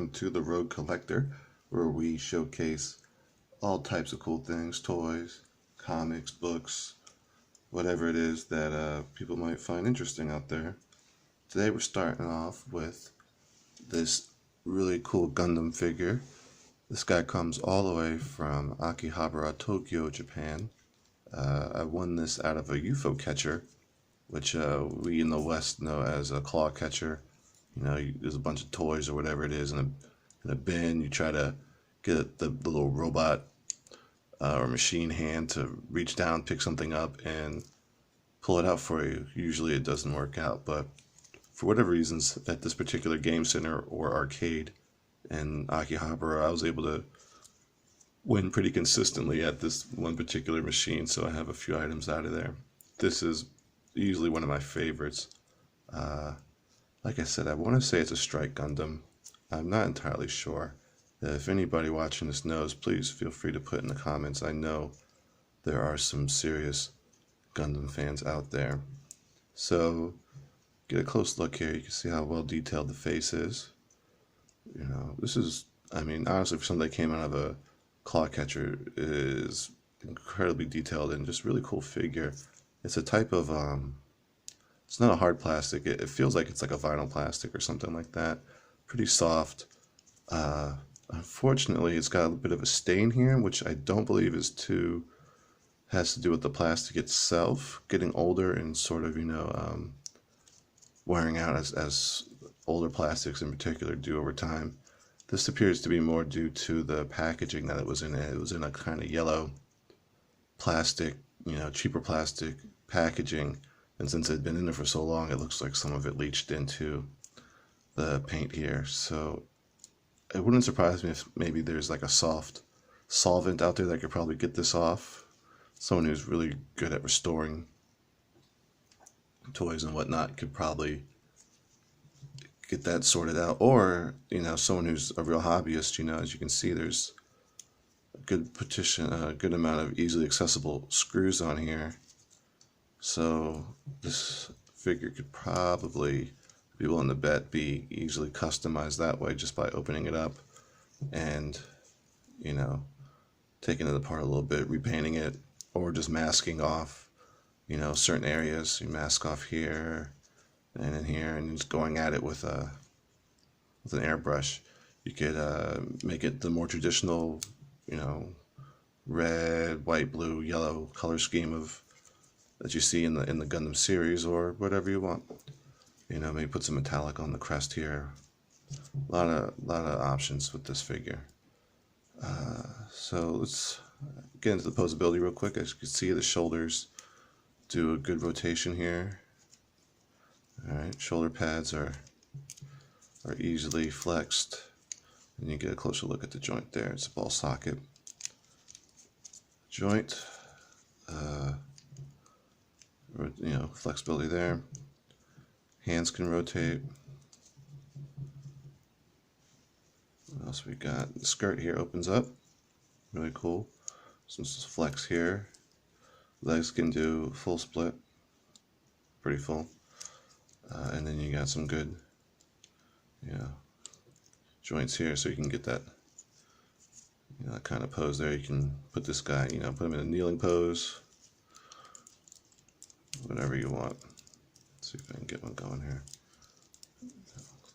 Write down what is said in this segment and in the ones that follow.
welcome to the Road Collector, where we showcase all types of cool things, toys, comics, books, whatever it is that people might find interesting out there. Today we're starting off with this really cool Gundam figure. This guy comes all the way from Akihabara, Tokyo, Japan. I won this out of a UFO catcher, which we in the West know as a claw catcher. You know, there's a bunch of toys or whatever it is in a bin. You try to get the little robot or machine hand to reach down, pick something up, and pull it out for you. Usually it doesn't work out, but for whatever reasons, at this particular game center or arcade in Akihabara, I was able to win pretty consistently at this one particular machine, so I have a few items out of there. This is usually one of my favorites. Like I said, I want to say it's a Strike Gundam. I'm not entirely sure. If anybody watching this knows, please feel free to put in the comments. I know there are some serious Gundam fans out there. So, get a close look here. You can see how well detailed the face is. You know, this is, I mean, honestly, for something that came out of a claw catcher, it is incredibly detailed and just really cool figure. It's a type of, it's not a hard plastic. It feels like it's like a vinyl plastic or something like that. Pretty soft. Unfortunately, it's got a bit of a stain here, which I don't believe has to do with the plastic itself getting older and sort of, wearing out as older plastics in particular do over time. This appears to be more due to the packaging that it was in. It was in a kind of yellow plastic, cheaper plastic packaging. And since it had been in there for so long, it looks like some of it leached into the paint here. So it wouldn't surprise me if maybe there's like a soft solvent out there that could probably get this off. Someone who's really good at restoring toys and whatnot could probably get that sorted out. Or, someone who's a real hobbyist, as you can see, there's a good amount of easily accessible screws on here. So this figure could probably, be willing to bet, be easily customized that way just by opening it up and, taking it apart a little bit, repainting it, or just masking off, certain areas. You mask off here and in here, and just going at it with an airbrush. You could make it the more traditional, red, white, blue, yellow color scheme that you see in the Gundam series, or whatever you want. Maybe put some metallic on the crest here. A lot of options with this figure. So let's get into the posability real quick. As you can see, the shoulders do a good rotation here. All right, shoulder pads are easily flexed, and you get a closer look at the joint there. It's a ball socket joint. Flexibility there. Hands can rotate. What else we got? The skirt here opens up. Really cool. Some flex here. Legs can do full split. Pretty full. And then you got some good, joints here, so you can get that, that kind of pose there. You can put this guy, put him in a kneeling pose. Whatever you want. Let's see if I can get one going here.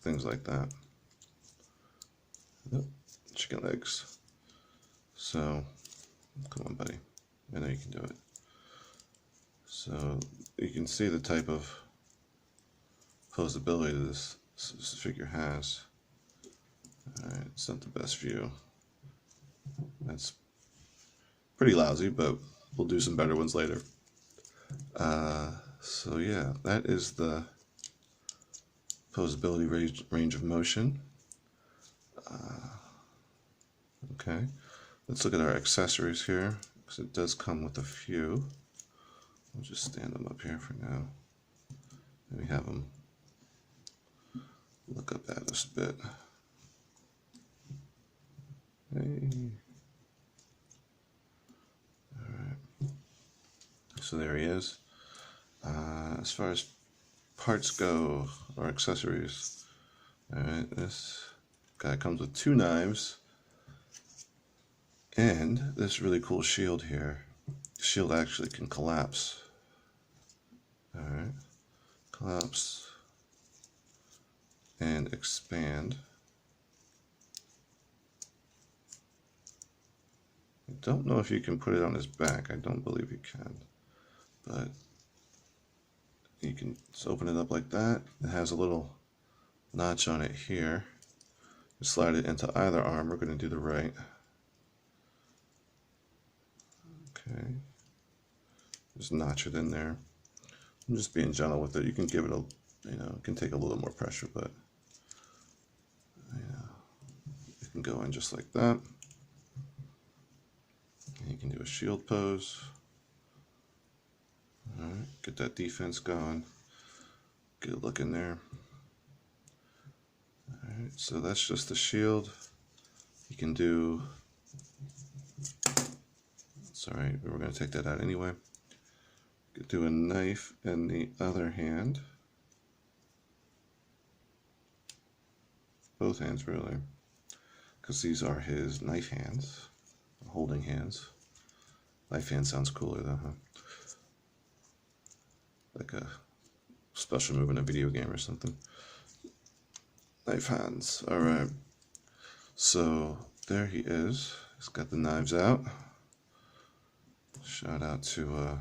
Things like that. Yep. Chicken legs. So, come on, buddy. I know you can do it. So, you can see the type of posability this figure has. Alright, it's not the best view. That's pretty lousy, but we'll do some better ones later. So yeah, that is the posability range of motion. Okay, let's look at our accessories here, because it does come with a few. I'll just stand them up here for now. And we have them look up at us a bit. Hey. Alright. So there he is. As far as parts go, or accessories, alright, this Guy comes with 2 knives and this really cool shield here. The shield actually can collapse. Alright, collapse and expand. I don't know if you can put it on his back. I don't believe you can. But you can just open it up like that. It has a little notch on it here. You slide it into either arm. We're going to do the right. Okay. Just notch it in there. I'm just being gentle with it. You can give it a, it can take a little more pressure, but it can go in just like that. And you can do a shield pose. All right, get that defense going. Get a look in there. All right, so that's just the shield. You can do. It's all right. We're going to take that out anyway. You could do a knife in the other hand. Both hands, really, because these are his knife hands, holding hands. Knife hand sounds cooler though, huh? Like a special move in a video game or something. Knife hands. All right. So there he is. He's got the knives out. Shout out to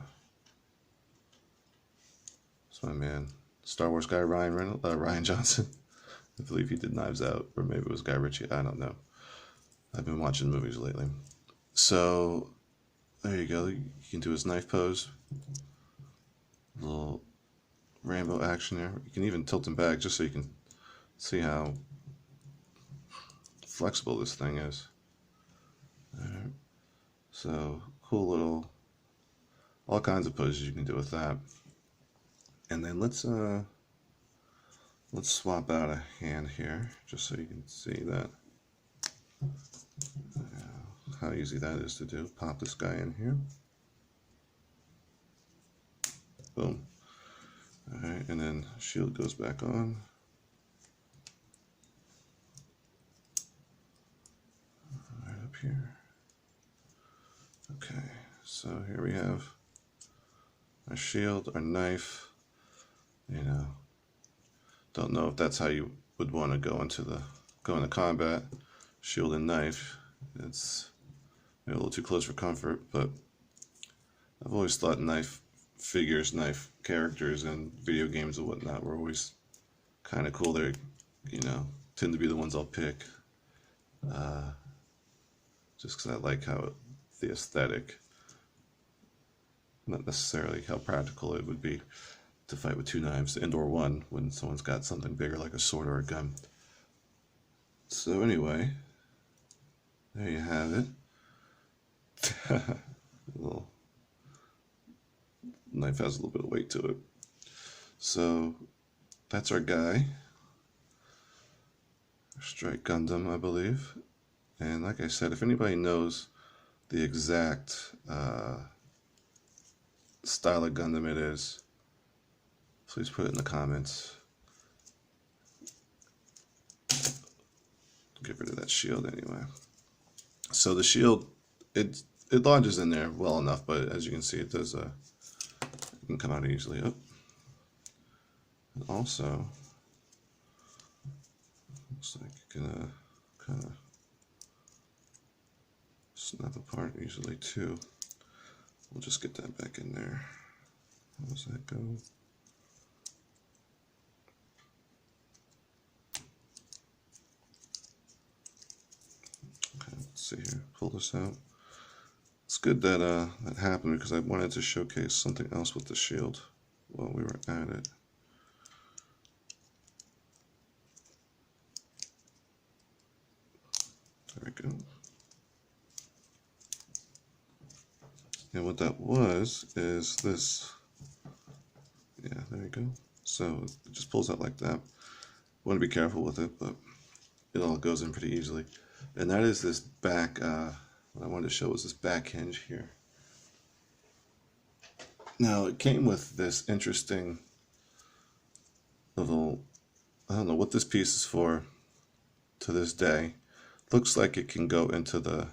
it's my man, Star Wars guy Ryan Johnson. I believe he did Knives Out, or maybe it was Guy Ritchie. I don't know. I've been watching movies lately. So there you go. You can do his knife pose. A little rainbow action there. You can even tilt him back just so you can see how flexible this thing is. Alright. So cool little, all kinds of poses you can do with that. And then let's swap out a hand here just so you can see that how easy that is to do. Pop this guy in here. Boom. Alright, and then shield goes back on. Right up here. Okay, so here we have our shield, our knife. Don't know if that's how you would want to go into combat. Shield and knife. It's maybe a little too close for comfort, but I've always thought knife figures, knife characters in video games and whatnot were always kind of cool. They, tend to be the ones I'll pick, just because I like the aesthetic, not necessarily how practical it would be to fight with 2 knives and/or 1 when someone's got something bigger like a sword or a gun. So anyway, there you have it. Little knife has a little bit of weight to it. So that's our guy. Strike Gundam, I believe. And like I said, if anybody knows the exact style of Gundam it is, please put it in the comments. Get rid of that shield anyway. So the shield, it lodges in there well enough, but as you can see, it does it can come out easily. Oh. And also, looks like you can kind of snap apart easily too. We'll just get that back in there. How does that go? Okay, let's see here. Pull this out. It's good that that happened because I wanted to showcase something else with the shield while we were at it. There we go. And what that is this. Yeah, there you go. So it just pulls out like that. Want to be careful with it, but it all goes in pretty easily. And that is this back, what I wanted to show was this back hinge here. Now it came with this interesting little, I don't know what this piece is for. to this day. Looks like it can go into the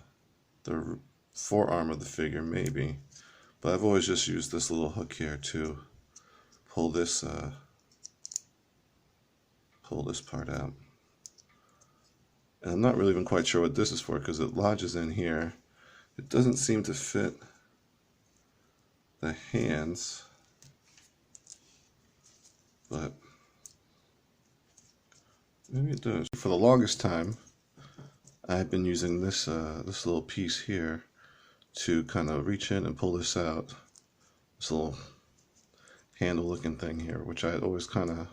forearm of the figure, maybe. But I've always just used this little hook here to pull this part out. And I'm not really even quite sure what this is for because it lodges in here. It doesn't seem to fit the hands, but maybe it does. For the longest time, I've been using this this little piece here to kind of reach in and pull this out. This little handle looking thing here, which I always kind of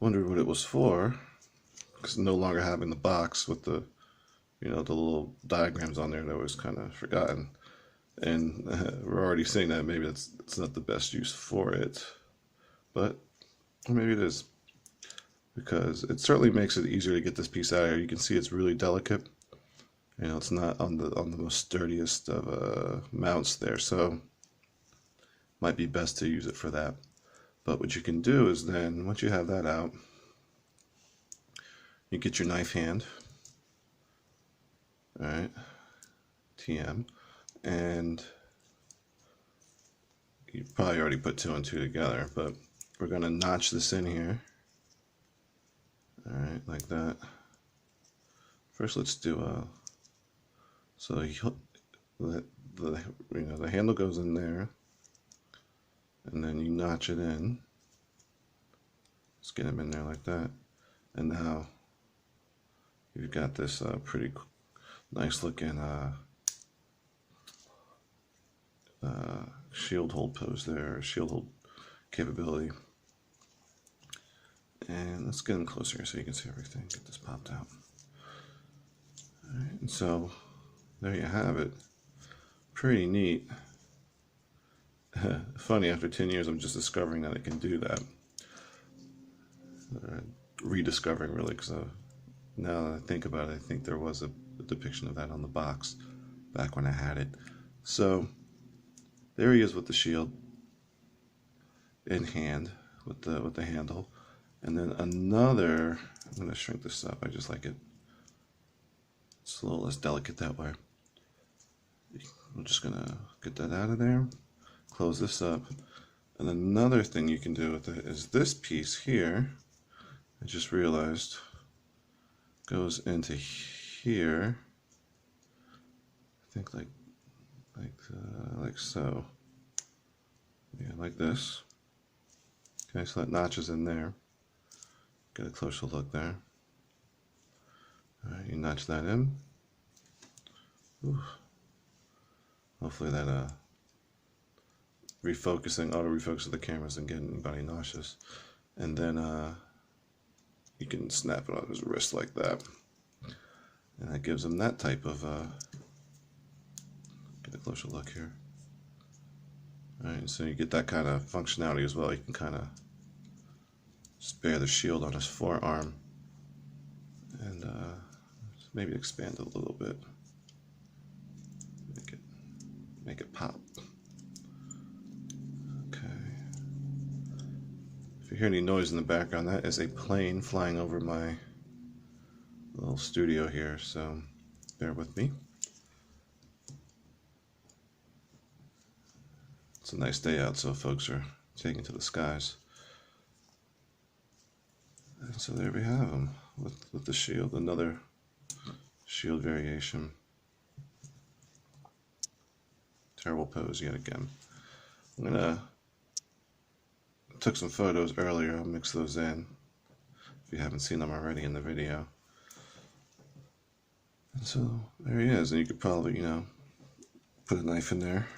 wondered what it was for, because no longer having the box with the, you know, the little diagrams on there, that was kind of forgotten. And we're already seeing that maybe it's not the best use for it, but maybe it is, because it certainly makes it easier to get this piece out of here. You can see it's really delicate. You know, it's not on the most sturdiest of mounts there, so might be best to use it for that. But what you can do is then, once you have that out, you get your knife hand, all right, TM, and you probably already put 2 and 2 together, but we're going to notch this in here, all right, like that. First, let's do so the handle goes in there, and then you notch it in. Let's get them in there like that, and now you've got this pretty nice looking shield hold pose there, shield hold capability. And let's get them closer so you can see everything. Get this popped out. All right, and so there you have it. Pretty neat. Funny, after 10 years, I'm just discovering that it can do that. Rediscovering, really, because now that I think about it, I think there was a depiction of that on the box back when I had it. So there he is with the shield in hand with the handle, and then another. I'm going to shrink this up. I just like it. It's a little less delicate that way. I'm just going to get that out of there. Close this up. And another thing you can do with it is this piece here, I just realized, goes into here. I think like so. Yeah, like this. Okay, so that notches in there. Get a closer look there. All right, you notch that in. Ooh. Hopefully that auto refocus of the camera isn't getting anybody nauseous. And then you can snap it on his wrist like that, and that gives him that type of get a closer look here. All right, so you get that kind of functionality as well. You can kind of spare the shield on his forearm and maybe expand it a little bit, make it pop. If you hear any noise in the background, that is a plane flying over my little studio here, so bear with me. It's a nice day out, so folks are taking to the skies. And so there we have him with the shield, another shield variation. Terrible pose yet again. Took some photos earlier. I'll mix those in if you haven't seen them already in the video. And so there he is, and you could probably, you know, put a knife in there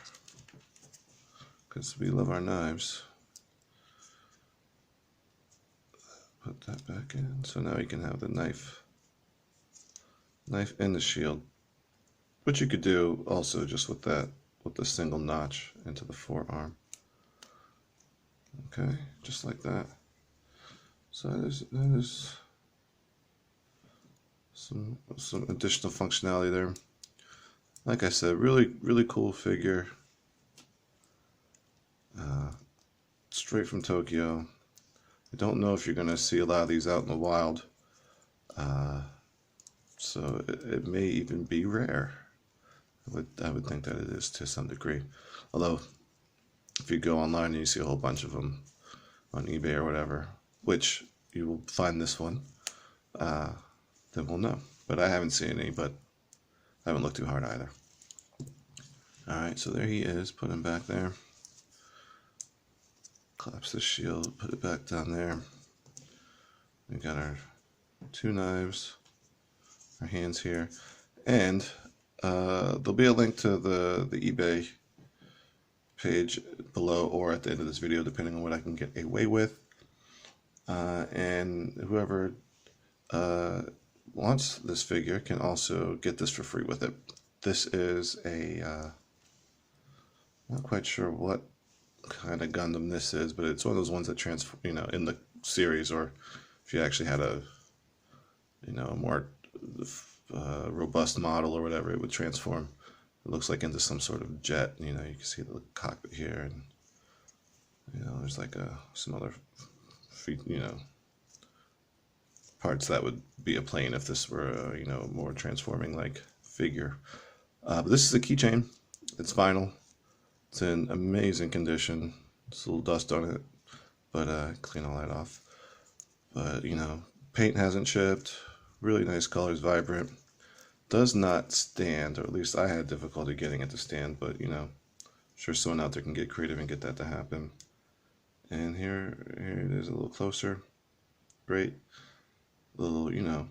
because we love our knives. Put that back in. So now you can have the knife in the shield, which you could do also just with the single notch into the forearm. Okay, just like that. So that is some additional functionality there. Like I said, really cool figure. Straight from Tokyo. I don't know if you're going to see a lot of these out in the wild, So it may even be rare. I would think that it is to some degree. Although, if you go online and you see a whole bunch of them on eBay or whatever, which you will find this one, then we'll know. But I haven't seen any, but I haven't looked too hard either. Alright, so there he is. Put him back there. Collapse the shield, put it back down there. We got our two knives, our hands here, and there'll be a link to the eBay page below or at the end of this video, depending on what I can get away with. And whoever wants this figure can also get this for free with it. This is a not quite sure what kind of Gundam this is, but it's one of those ones that transform, in the series, or if you actually had a more robust model or whatever, it would transform. It looks like into some sort of jet. You can see the cockpit here, and there's like some other parts that would be a plane if this were a more transforming like figure. But this is a keychain. It's vinyl. It's in amazing condition. There's a little dust on it, but clean all that off. But paint hasn't chipped. Really nice colors, vibrant. Does not stand, or at least I had difficulty getting it to stand, but I'm sure someone out there can get creative and get that to happen. And here it is a little closer. Great little,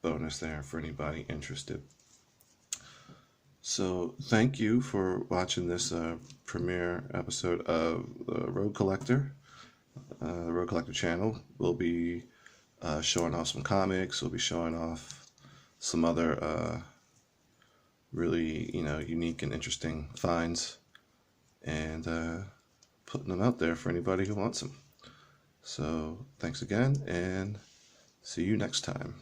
bonus there for anybody interested. So thank you for watching this premiere episode of the Rogue Collector. The Rogue Collector channel. We'll be showing off some comics. We'll be showing off some other really unique and interesting finds, and putting them out there for anybody who wants them. So thanks again, and see you next time.